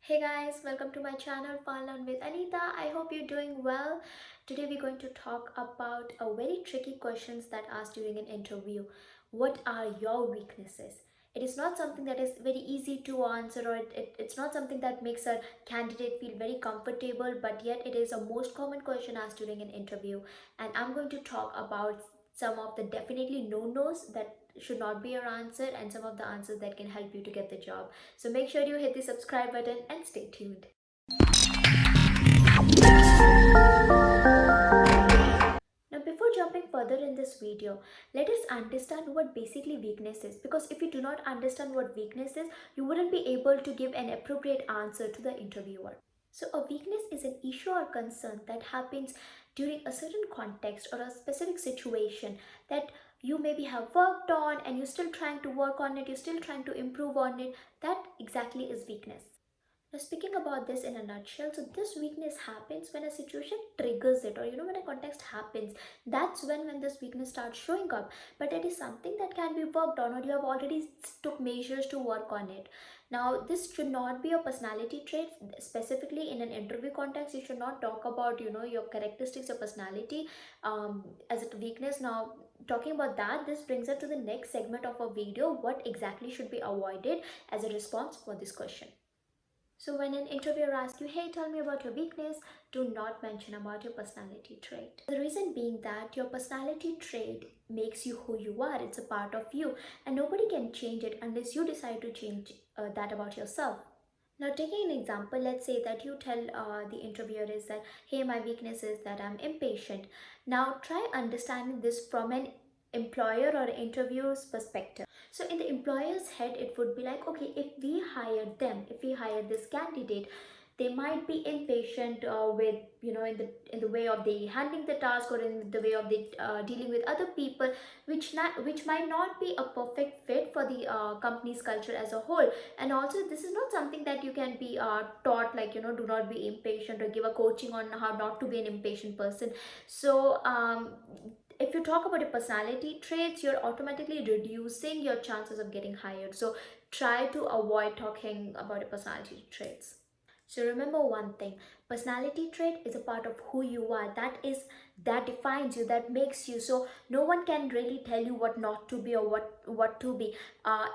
Hey guys, welcome to my channel FunLearn with Anita. I hope you're doing well. Today we're going to talk about a very tricky questions that asked during an interview. What are your weaknesses? It is not something that is very easy to answer, or it's not something that makes a candidate feel very comfortable, but yet it is a most common question asked during an interview. And I'm going to talk about some of the definitely no-nos that should not be your answer and some of the answers that can help you to get the job. So make sure you hit the subscribe button and stay tuned. Now, before jumping further in this video, let us understand what basically weakness is, because if you do not understand what weakness is, you wouldn't be able to give an appropriate answer to the interviewer. So, a weakness is an issue or concern that happens during a certain context or a specific situation that you maybe have worked on and you're still trying to work on it, you're still trying to improve on it. That exactly is weakness. Now, speaking about this in a nutshell, so this weakness happens when a situation triggers it, or when a context happens. That's when this weakness starts showing up. But it is something that can be worked on, or you have already took measures to work on it. Now, this should not be a personality trait. Specifically in an interview context, you should not talk about your characteristics, your personality as a weakness. Now, talking about that, this brings us to the next segment of our video: what exactly should be avoided as a response for this question. So when an interviewer asks you, hey, tell me about your weakness, do not mention about your personality trait. The reason being that your personality trait makes you who you are. It's a part of you, and nobody can change it unless you decide to change that about yourself. Now, taking an example, let's say that you tell the interviewer is that, hey, my weakness is that I'm impatient. Now, try understanding this from an employer or interviewer's perspective. So, in the employer's head, it would be like, okay, if we hire them, if we hire this candidate, they might be impatient with in the way of the handling the task, or in the way of the dealing with other people, which might not be a perfect fit for the company's culture as a whole. And also, this is not something that you can be taught, like do not be impatient, or give a coaching on how not to be an impatient person. So if you talk about your personality traits, you're automatically reducing your chances of getting hired. So try to avoid talking about your personality traits. So remember one thing: personality trait is a part of who you are. That defines you, that makes you. So no one can really tell you what not to be, or what to be.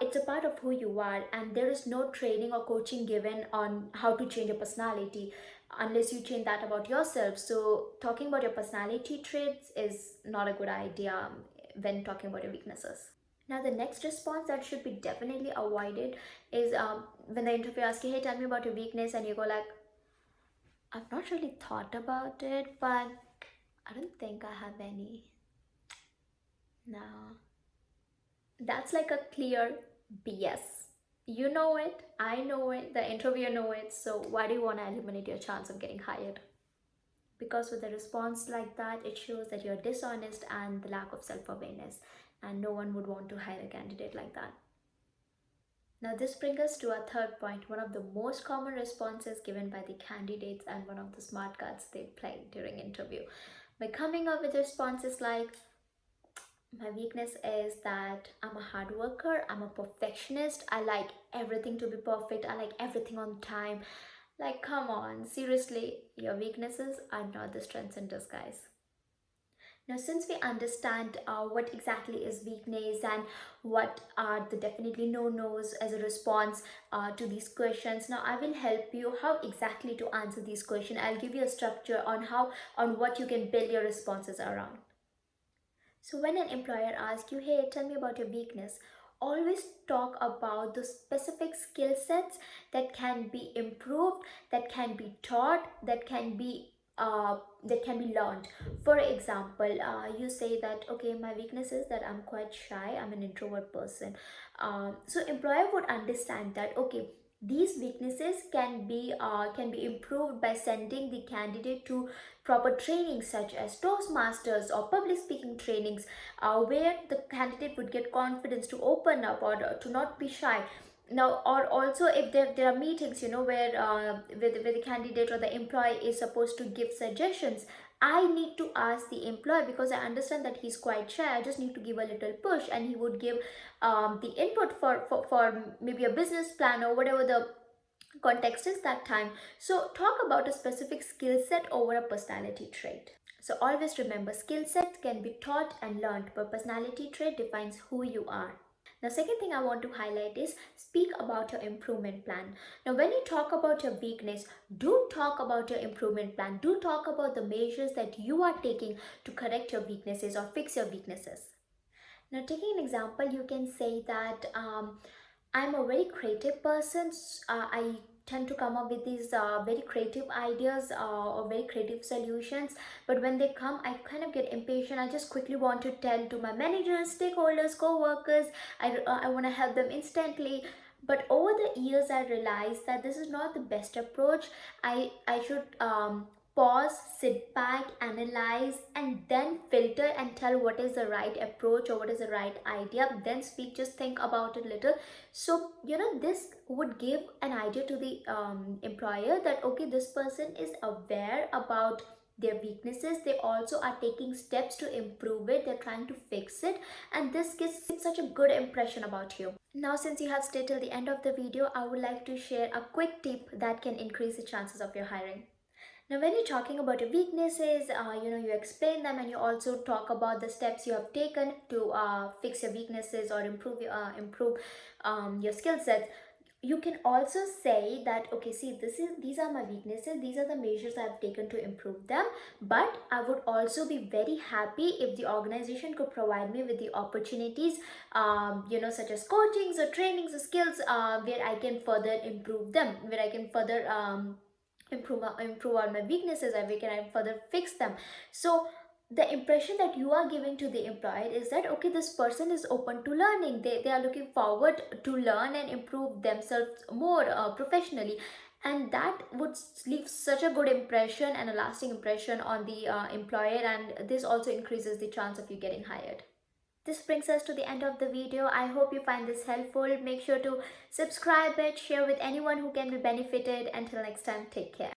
It's a part of who you are, and there is no training or coaching given on how to change your personality unless you change that about yourself. So talking about your personality traits is not a good idea when talking about your weaknesses. Now, the next response that should be definitely avoided is when the interviewer asks you, hey, tell me about your weakness, and you go like, I've not really thought about it, but I don't think I have any. No. That's like a clear BS. You know it, I know it, the interviewer know it, so why do you want to eliminate your chance of getting hired? Because with a response like that, it shows that you're dishonest and the lack of self-awareness, and no one would want to hire a candidate like that. Now, this brings us to our third point, one of the most common responses given by the candidates and one of the smart cards they play during interview. By coming up with responses like, my weakness is that I'm a hard worker, I'm a perfectionist, I like everything to be perfect, I like everything on time. Like, come on, seriously, your weaknesses are not the strengths in disguise. Now, since we understand what exactly is weakness and what are the definitely no-nos as a response to these questions, now I will help you how exactly to answer these questions. I'll give you a structure on what you can build your responses around. So when an employer asks you, hey, tell me about your weakness, always talk about the specific skill sets that can be improved, that can be taught, that can be learned. For example, you say that, okay, my weakness is that I'm quite shy, I'm an introvert person. So employer would understand that, okay, these weaknesses can be improved by sending the candidate to proper trainings such as Toastmasters or public speaking trainings, where the candidate would get confidence to open up or to not be shy. Now, or also if there are meetings, where the candidate or the employee is supposed to give suggestions, I need to ask the employee, because I understand that he's quite shy. I just need to give a little push, and he would give the input for maybe a business plan or whatever Context is that time. So talk about a specific skill set over a personality trait. So always remember, skill sets can be taught and learned, but personality trait defines who you are. The second thing I want to highlight is speak about your improvement plan. Now, when you talk about your weakness, do talk about your improvement plan. Do talk about the measures that you are taking to correct your weaknesses or fix your weaknesses. Now, taking an example, you can say that I'm a very creative person. I tend to come up with these very creative ideas or very creative solutions. But when they come, I kind of get impatient. I just quickly want to tell to my managers, stakeholders, co-workers. I want to help them instantly. But over the years, I realized that this is not the best approach. I should pause, sit back, analyze, and then filter and tell what is the right approach or what is the right idea. Then speak, just think about it little. So, this would give an idea to the employer that okay, this person is aware about their weaknesses. They also are taking steps to improve it, they're trying to fix it, and this gives such a good impression about you. Now, since you have stayed till the end of the video, I would like to share a quick tip that can increase the chances of your hiring. Now, when you're talking about your weaknesses, you explain them and you also talk about the steps you have taken to fix your weaknesses or improve your skill sets. You can also say that okay, see, these are my weaknesses, these are the measures I've taken to improve them, but I would also be very happy if the organization could provide me with the opportunities, such as coachings or trainings or skills where I can further improve them, where I can further improve on my weaknesses, and we can further fix them. So the impression that you are giving to the employer is that okay, this person is open to learning, they are looking forward to learn and improve themselves more professionally, and that would leave such a good impression and a lasting impression on the employer, and this also increases the chance of you getting hired. This brings us to the end of the video. I hope you find this helpful. Make sure to subscribe it, share with anyone who can be benefited. Until next time, take care.